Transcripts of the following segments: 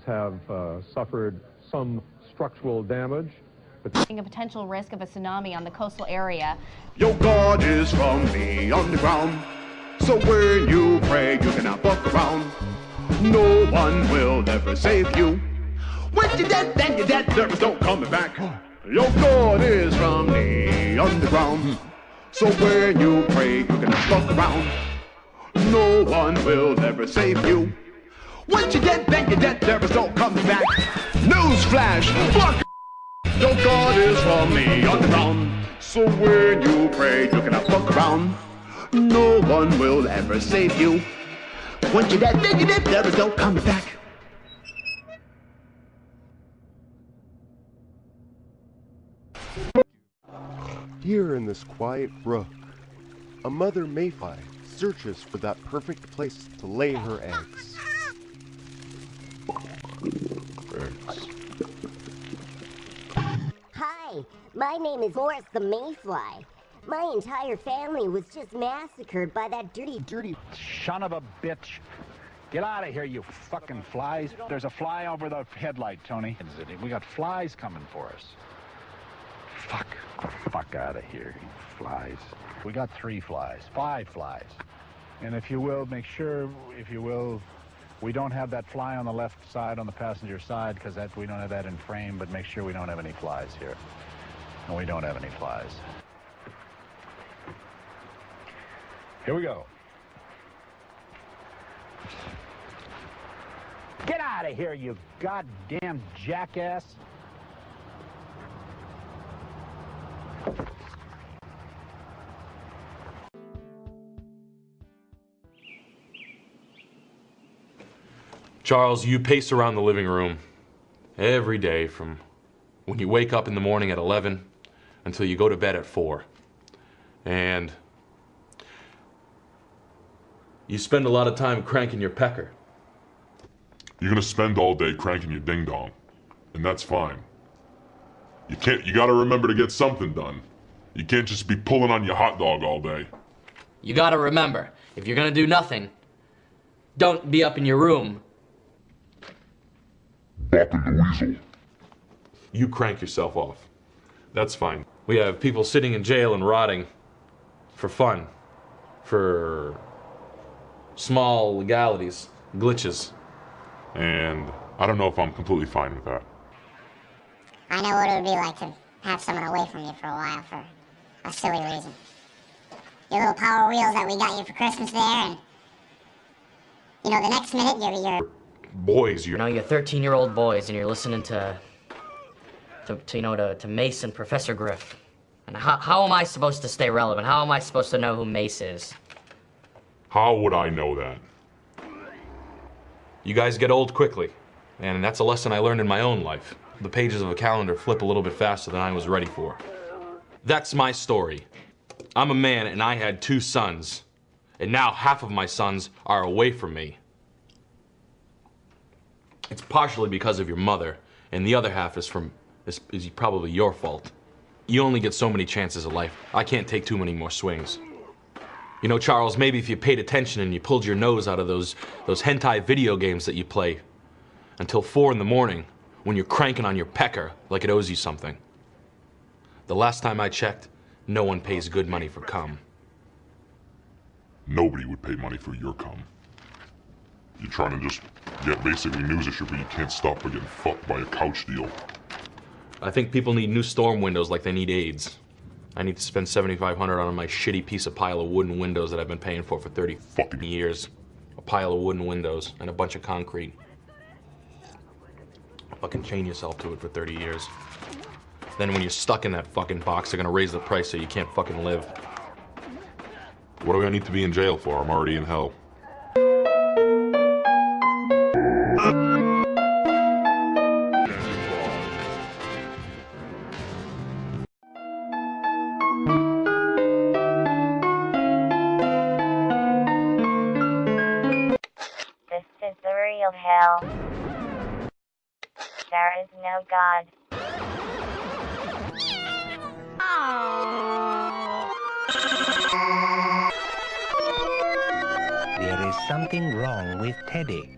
have suffered some structural damage. A potential risk of a tsunami on the coastal area. Your God is from the underground, so when you pray, you cannot fuck around. No one will ever save you. When you're dead, then you're dead, there is no coming back. Your God is from the underground, so when you pray, you cannot fuck around. No one will ever save you. Once you're dead, then you're dead, there is no coming back. Newsflash, fuck. Your God is from the underground, so when you pray, you cannot fuck around. No one will ever save you. Once you're dead, then you're dead, there is no coming back. Here in this quiet brook, a mother Mayfly searches for that perfect place to lay her eggs. Hi, my name is Morris the Mayfly. My entire family was just massacred by that dirty son of a bitch. Get out of here, you fucking flies. There's a fly over the headlight, Tony. We got flies coming for us. Fuck out of here, you flies. We got 3 flies, 5 flies. And if you will, make sure, if you will, we don't have that fly on the left side, on the passenger side, because we don't have that in frame, but make sure we don't have any flies here. And we don't have any flies. Here we go. Get out of here, you goddamn jackass. Charles, you pace around the living room every day from when you wake up in the morning at 11 until you go to bed at 4. And you spend a lot of time cranking your pecker. You're gonna spend all day cranking your ding-dong, and that's fine. You gotta remember to get something done. You can't just be pulling on your hot dog all day. You gotta remember, if you're gonna do nothing, don't be up in your room. Bopping the weasel. You crank yourself off. That's fine. We have people sitting in jail and rotting for fun, for small legalities, glitches. And I don't know if I'm completely fine with that. I know what it would be like to have someone away from you for a while for a silly reason. Your little Power Wheels that we got you for Christmas there, and you know, the next minute you're boys, you know, you're 13-year-old boys, and you're listening to Mace and Professor Griff. And how am I supposed to stay relevant? How am I supposed to know who Mace is? How would I know that? You guys get old quickly, and that's a lesson I learned in my own life. The pages of a calendar flip a little bit faster than I was ready for. That's my story. I'm a man, and I had 2 sons, and now half of my sons are away from me. It's partially because of your mother, and the other half is probably your fault. You only get so many chances of life. I can't take too many more swings. You know, Charles, maybe if you paid attention and you pulled your nose out of those hentai video games that you play until 4 in the morning when you're cranking on your pecker like it owes you something. The last time I checked, no one pays good money for cum. Nobody would pay money for your cum. You're trying to just get basically news issue, but you can't stop by getting fucked by a couch deal. I think people need new storm windows like they need AIDS. I need to spend $7,500 on my shitty piece of pile of wooden windows that I've been paying for 30 fucking years. A pile of wooden windows and a bunch of concrete. Fucking chain yourself to it for 30 years. Then when you're stuck in that fucking box, they're gonna raise the price so you can't fucking live. What do I need to be in jail for? I'm already in hell. This is the real hell. There is no God. There is something wrong with Teddy.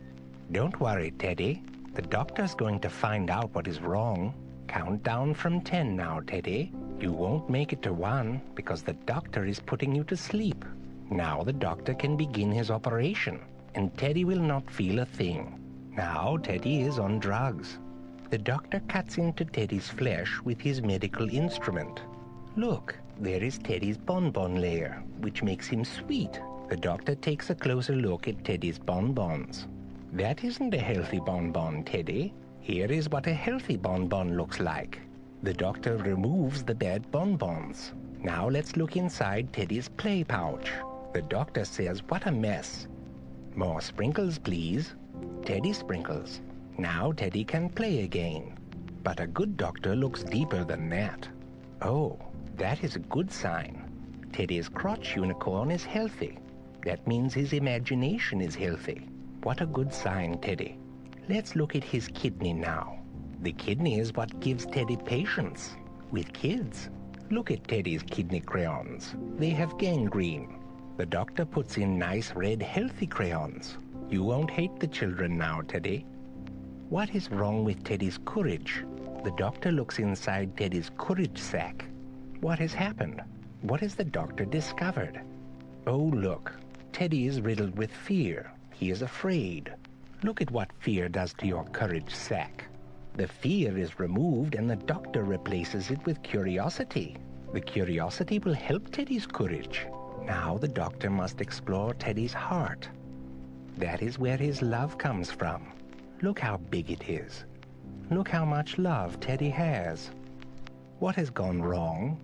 Don't worry, Teddy. The doctor's going to find out what is wrong. Count down from 10 now, Teddy. You won't make it to 1 because the doctor is putting you to sleep. Now the doctor can begin his operation, and Teddy will not feel a thing. Now Teddy is on drugs. The doctor cuts into Teddy's flesh with his medical instrument. Look, there is Teddy's bonbon layer, which makes him sweet. The doctor takes a closer look at Teddy's bonbons. That isn't a healthy bonbon, Teddy. Here is what a healthy bonbon looks like. The doctor removes the bad bonbons. Now let's look inside Teddy's play pouch. The doctor says, what a mess. More sprinkles, please. Teddy sprinkles. Now Teddy can play again. But a good doctor looks deeper than that. Oh, that is a good sign. Teddy's crotch unicorn is healthy. That means his imagination is healthy. What a good sign, Teddy. Let's look at his kidney now. The kidney is what gives Teddy patience with kids. Look at Teddy's kidney crayons. They have gangrene. The doctor puts in nice red healthy crayons. You won't hate the children now, Teddy. What is wrong with Teddy's courage? The doctor looks inside Teddy's courage sack. What has happened? What has the doctor discovered? Oh, look. Teddy is riddled with fear. He is afraid. Look at what fear does to your courage sack. The fear is removed and the doctor replaces it with curiosity. The curiosity will help Teddy's courage. Now the doctor must explore Teddy's heart. That is where his love comes from. Look how big it is. Look how much love Teddy has. What has gone wrong?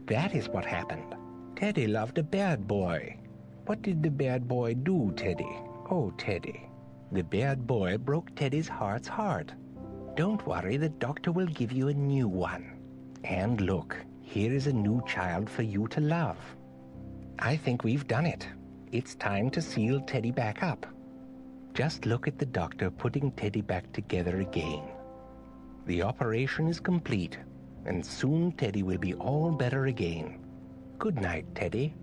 That is what happened. Teddy loved a bad boy. What did the bad boy do, Teddy? Oh, Teddy. The bad boy broke Teddy's heart's heart. Don't worry, the doctor will give you a new one. And look, here is a new child for you to love. I think we've done it. It's time to seal Teddy back up. Just look at the doctor putting Teddy back together again. The operation is complete, and soon Teddy will be all better again. Good night, Teddy.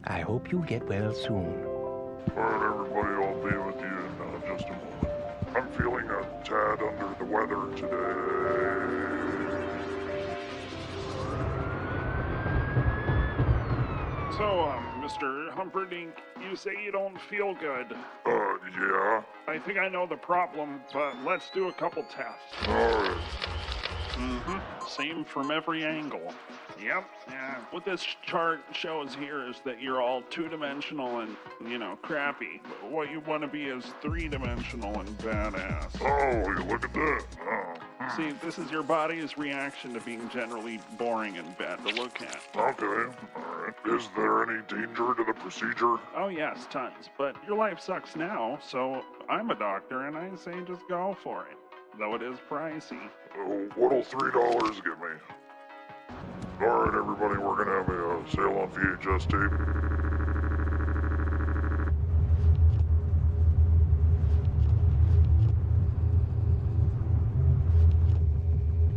I hope you get well soon. All right, everybody, I'll be with you in just a moment. I'm feeling a tad under the weather today. So, Mr. Humperdinck, you say you don't feel good. Yeah. I think I know the problem, but let's do a couple tests. All right. Same from every angle. Yep. Yeah. What this chart shows here is that you're all two-dimensional and, crappy. But what you want to be is three-dimensional and badass. Oh, look at that. See, this is your body's reaction to being generally boring and bad to look at. Okay. All right. Is there any danger to the procedure? Oh, yes, tons. But your life sucks now, so I'm a doctor, and I say just go for it. Though it is pricey. What'll $3 get me? All right, everybody, we're gonna have a sale on VHS tape.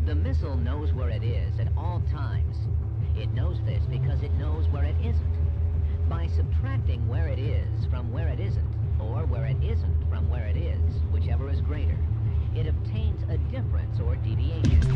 The missile knows where it is at all times. It knows this because it knows where it isn't. By subtracting where it is from where it isn't, or where it isn't from where it is, whichever is greater, it obtains a difference or deviation.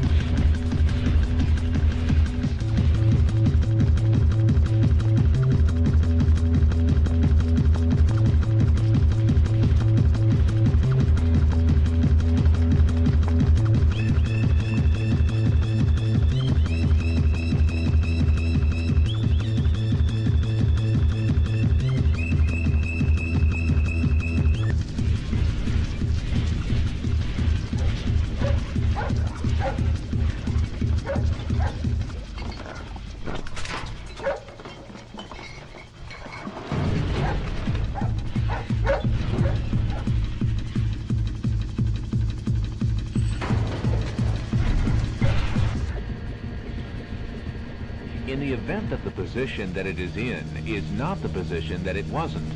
In the event that the position that it is in is not the position that it wasn't,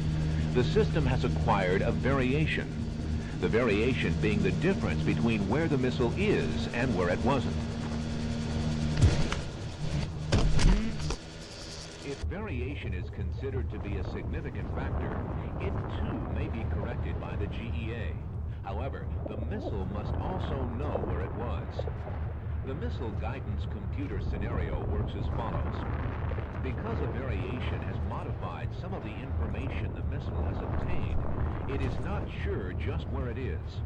the system has acquired a variation. The variation being the difference between where the missile is and where it wasn't. If variation is considered to be a significant factor, it too may be corrected by the GEA. However, the missile must also know where it was. The missile guidance computer scenario works as follows. Because a variation has modified some of the information the missile has obtained, it is not sure just where it is.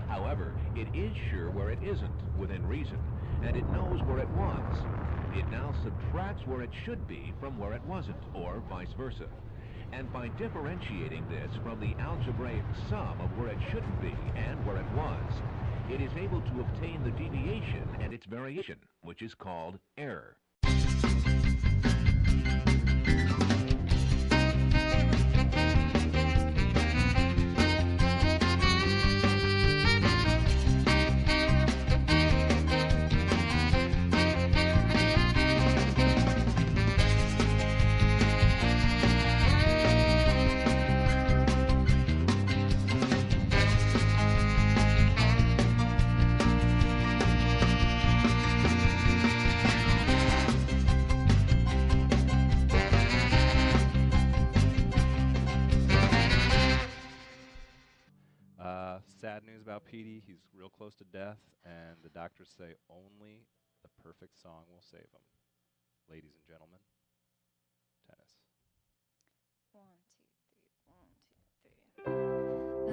However, it is sure where it isn't, within reason, and it knows where it was. It now subtracts where it should be from where it wasn't, or vice versa. And by differentiating this from the algebraic sum of where it shouldn't be and where it was, it is able to obtain the deviation and its variation, which is called error. Sad news about Petey. He's real close to death, and the doctors say only the perfect song will save him. Ladies and gentlemen, tennis. 1, 2, 3, 1, 2, 3.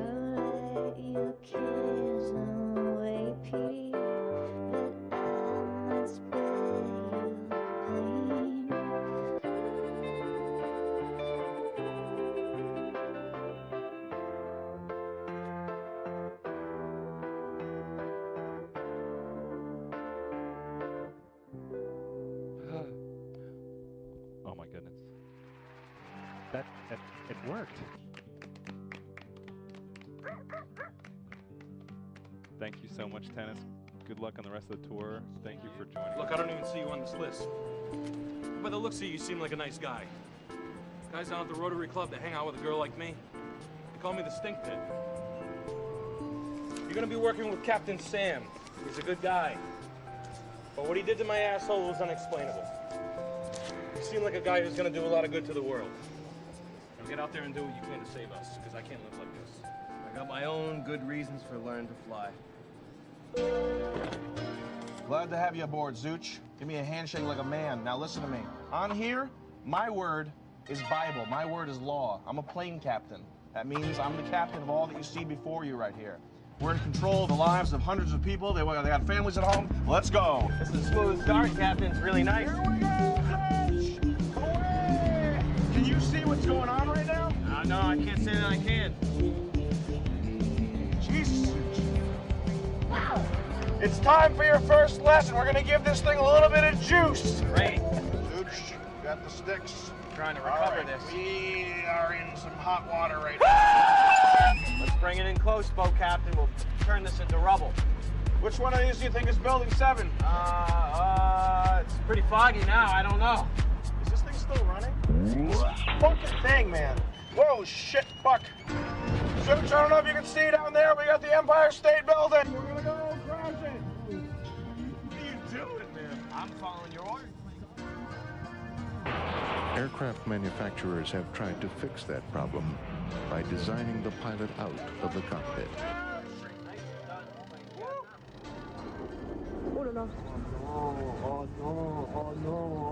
I'll let your kiss away, Petey, but I must bear your pain. Oh my goodness. It worked. Thank you so much, Tennis. Good luck on the rest of the tour. Thank you for joining. Look, I don't even see you on this list. By the looks of you seem like a nice guy. Guys down at the Rotary Club that hang out with a girl like me, they call me the Stink Pit. You're gonna be working with Captain Sam. He's a good guy. But what he did to my asshole was unexplainable. You seem like a guy who's gonna do a lot of good to the world. Now get out there and do what you can to save us, because I can't live like this. I got my own good reasons for learning to fly. Glad to have you aboard, Zooch. Give me a handshake like a man. Now listen to me. On here, my word is Bible. My word is law. I'm a plane captain. That means I'm the captain of all that you see before you right here. We're in control of the lives of hundreds of people. They got families at home. Let's go. This is a smooth start, Captain. It's really nice. Here we go, Coach. Away. Can you see what's going on right now? No, I can't say that I can. Jesus. Wow. It's time for your first lesson. We're going to give this thing a little bit of juice. Great. Zooch, got the sticks. Trying to recover this. We are in some hot water right now. Let's bring it in close, Bo Captain. We'll turn this into rubble. Which one of these do you think is building 7? It's pretty foggy now. I don't know. Is this thing still running? This fucking thing, man. Whoa, shit, fuck. Zooch, I don't know if you can see down there. We got the Empire State Building. We're gonna go crash it. What are you doing, man? I'm following your orders. Aircraft manufacturers have tried to fix that problem by designing the pilot out of the cockpit. Oh no, oh no, oh no.